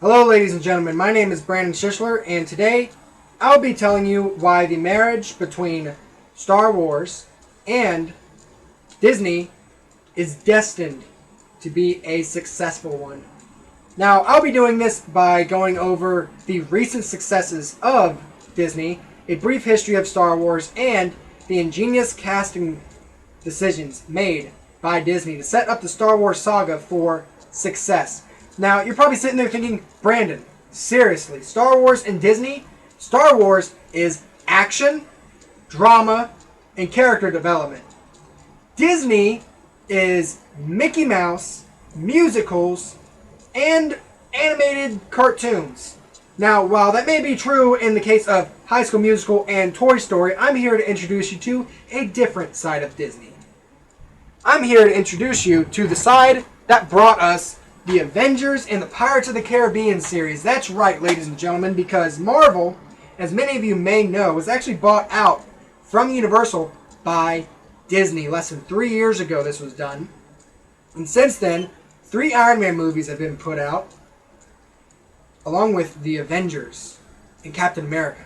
Hello, ladies and gentlemen. My name is Brandon Schissler, and today I'll be telling you why the marriage between Star Wars and Disney is destined to be a successful one. Now, I'll be doing this by going over the recent successes of Disney, a brief history of Star Wars, and the ingenious casting decisions made by Disney to set up the Star Wars saga for success. Now, you're probably sitting there thinking, Brandon, seriously, Star Wars and Disney? Star Wars is action, drama, and character development. Disney is Mickey Mouse, musicals, and animated cartoons. Now, while that may be true in the case of High School Musical and Toy Story, I'm here to introduce you to a different side of Disney. I'm here to introduce you to the side that brought us the Avengers and the Pirates of the Caribbean series. That's right, ladies and gentlemen, because Marvel, as many of you may know, was actually bought out from Universal by Disney. Less than 3 years ago this was done. And since then, 3 Iron Man movies have been put out, along with the Avengers and Captain America.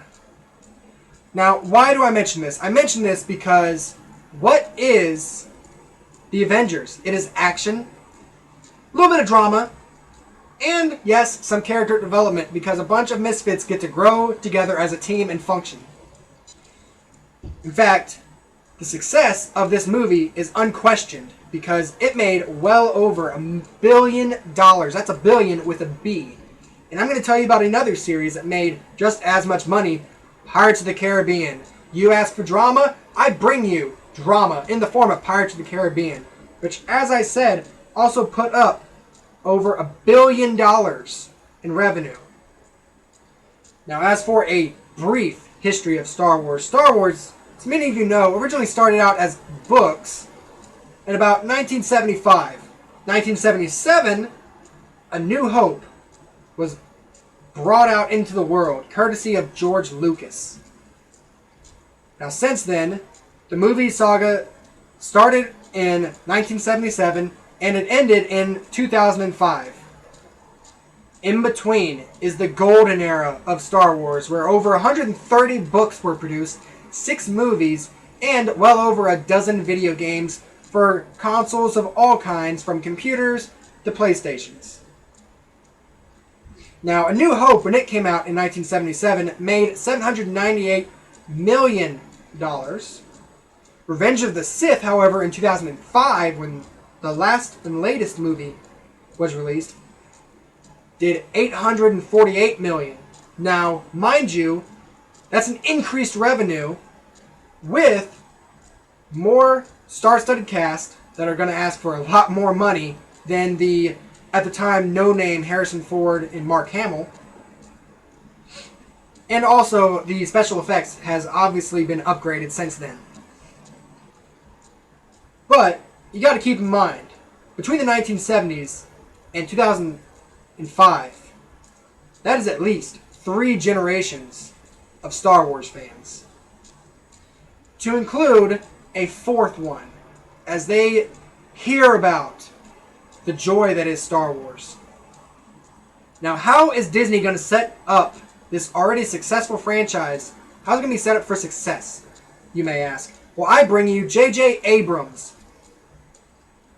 Now, why do I mention this? I mention this because what is the Avengers? It is action, a little bit of drama, and yes, some character development because a bunch of misfits get to grow together as a team and function. In fact, the success of this movie is unquestioned because it made well over $1 billion. That's a billion with a B. And I'm going to tell you about another series that made just as much money, Pirates of the Caribbean. You ask for drama, I bring you drama in the form of Pirates of the Caribbean, which, as I said, also put up over $1 billion in revenue. Now, as for a brief history of Star Wars, as many of you know, originally started out as books in about 1975. 1977, A New Hope was brought out into the world, courtesy of George Lucas. Now, since then, the movie saga started in 1977 and it ended in 2005. In between is the golden era of Star Wars, where over 130 books were produced, 6 movies, and well over a dozen video games for consoles of all kinds, from computers to PlayStations. Now, A New Hope, when it came out in 1977, made $798 million. Revenge of the Sith, however, in 2005, when the last and latest movie was released, did $848 million. Now, mind you, that's an increased revenue with more star-studded cast that are going to ask for a lot more money than the, at the time, no-name Harrison Ford and Mark Hamill. And also, the special effects has obviously been upgraded since then. But you got to keep in mind, between the 1970s and 2005, that is at least 3 generations of Star Wars fans. To include a 4th one, as they hear about the joy that is Star Wars. Now, how is Disney going to set up this already successful franchise? How's it going to be set up for success, you may ask? Well, I bring you J.J. Abrams,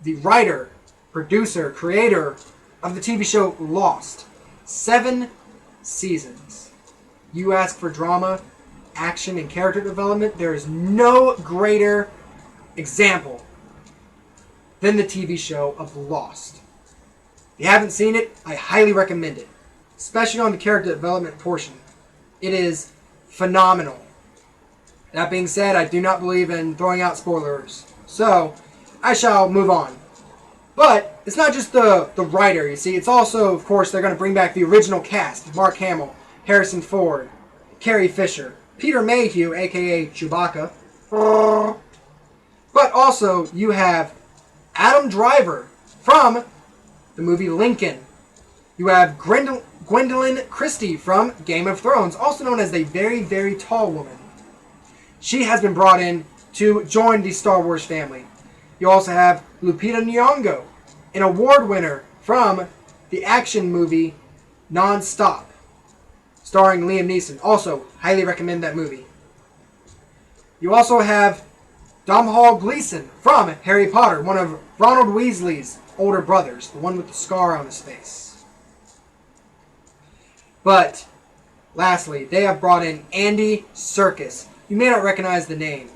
the writer, producer, creator of the TV show Lost. 7 seasons. You ask for drama, action, and character development, there is no greater example than the TV show of Lost. If you haven't seen it, I highly recommend it, especially on the character development portion. It is phenomenal. That being said, I do not believe in throwing out spoilers, so I shall move on. But it's not just the writer, you see. It's also, of course, they're going to bring back the original cast. Mark Hamill, Harrison Ford, Carrie Fisher, Peter Mayhew, a.k.a. Chewbacca. But also, you have Adam Driver from the movie Lincoln. You have Gwendolyn Christie from Game of Thrones, also known as the very, very tall woman. She has been brought in to join the Star Wars family. You also have Lupita Nyong'o, an award winner from the action movie Non-Stop, starring Liam Neeson. Also, highly recommend that movie. You also have Domhnall Gleeson from Harry Potter, one of Ronald Weasley's older brothers, the one with the scar on his face. But, lastly, they have brought in Andy Serkis. You may not recognize the name,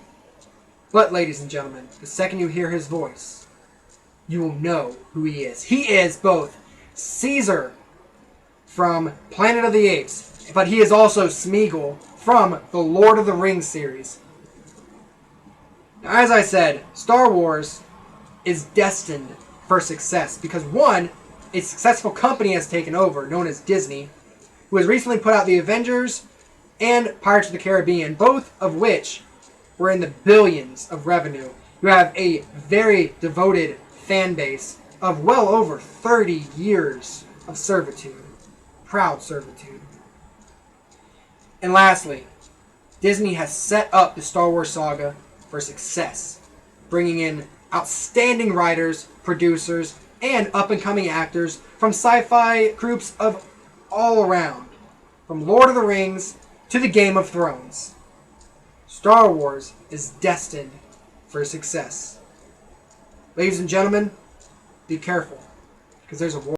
but, ladies and gentlemen, the second you hear his voice, you will know who he is. He is both Caesar from Planet of the Apes, but he is also Smeagol from the Lord of the Rings series. Now, as I said, Star Wars is destined for success because, one, a successful company has taken over, known as Disney, who has recently put out the Avengers and Pirates of the Caribbean, both of which were in the billions of revenue. You have a very devoted fan base of well over 30 years of servitude. Proud servitude. And lastly, Disney has set up the Star Wars saga for success, bringing in outstanding writers, producers, and up-and-coming actors from sci-fi groups of all around, from Lord of the Rings to the Game of Thrones. Star Wars is destined for success. Ladies and gentlemen, be careful, because there's a war.